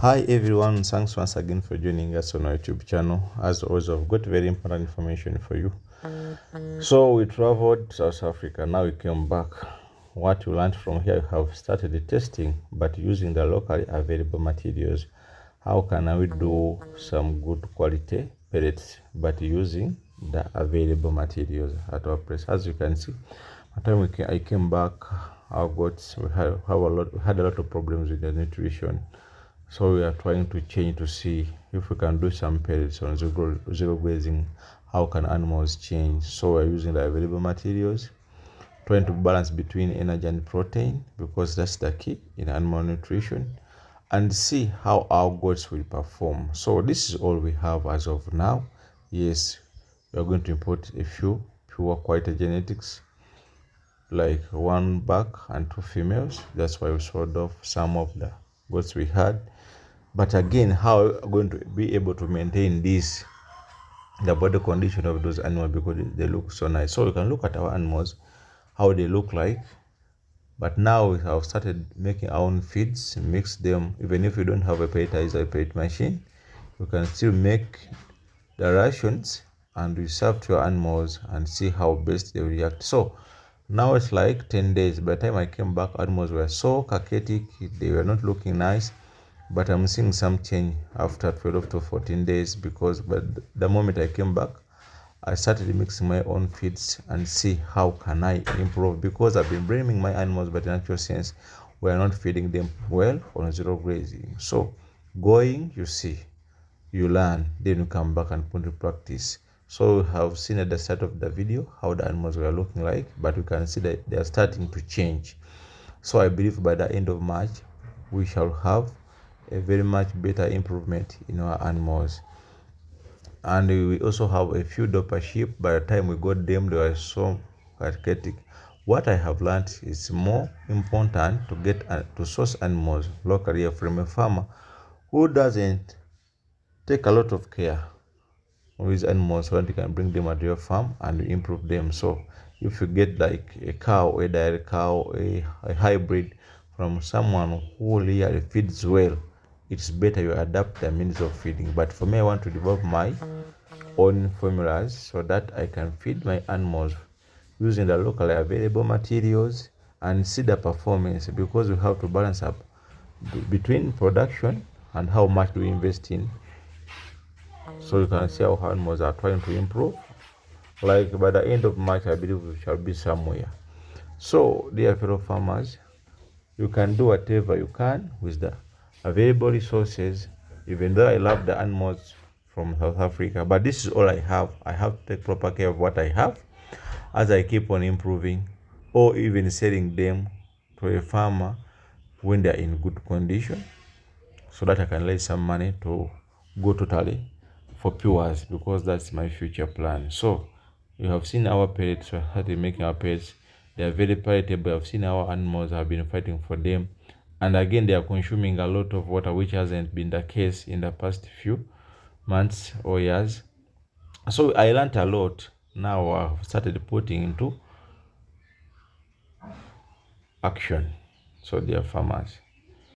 Hi everyone, thanks once again for joining us on our YouTube channel. As always, I've got very important information for you. So we traveled to South Africa, now we came back. What we learned from here, we have started the testing, but using the locally available materials. How can we do some good quality pellets, but using the available materials at our place? As you can see, by the time I came back, we had a lot of problems with the nutrition. So we are trying to change to see if we can do some pellets on zero grazing. How can animals change? So we're using the available materials, trying to balance between energy and protein, because that's the key in animal nutrition, and see how our goats will perform. So this is all we have as of now. Yes, we are going to import a few pure quality genetics, like one buck and two females. That's why we sold off some of the goats we had. But again, how are we going to be able to maintain this, the body condition of those animals, because they look so nice? So you can look at our animals, how they look like. But now we have started making our own feeds, mix them. Even if you don't have a pelletizer, a pellet machine, you can still make the rations and you serve to your animals and see how best they react. So now it's like 10 days. By the time I came back, animals were so cachetic, they were not looking nice. But I'm seeing some change after 12 to 14 days, because but the moment I came back, I started mixing my own feeds and see how can I improve, because I've been blaming my animals, but in actual sense, we are not feeding them well on zero grazing. So going, you see, you learn, then you come back and put into practice. So we have seen at the start of the video how the animals were looking like, but you can see that they are starting to change. So I believe by the end of March, we shall have a very much better improvement in our animals. And we also have a few doper sheep. By the time we got them, they were so chaotic. What I have learned is more important to get to source animals locally from a farmer who doesn't take a lot of care of his animals, so that you can bring them at your farm and improve them. So if you get like a cow, a dairy cow, a hybrid from someone who really feeds well, it's better you adapt the means of feeding. But for me, I want to develop my own formulas so that I can feed my animals using the locally available materials and see the performance, because we have to balance up between production and how much do we invest in. So you can see how animals are trying to improve. Like by the end of March, I believe we shall be somewhere. So, dear fellow farmers, you can do whatever you can with the available resources. Even though I love the animals from South Africa, but this is all I have. I have to take proper care of what I have as I keep on improving, or even selling them to a farmer when they're in good condition, so that I can raise some money to go totally for pures, because that's my future plan. So you have seen our pellets, we started making our pellets. They are very palatable. I've seen our animals have been fighting for them, and again they are consuming a lot of water, which hasn't been the case in the past few months or years. So I learned a lot. Now I've started putting into action. So dear farmers,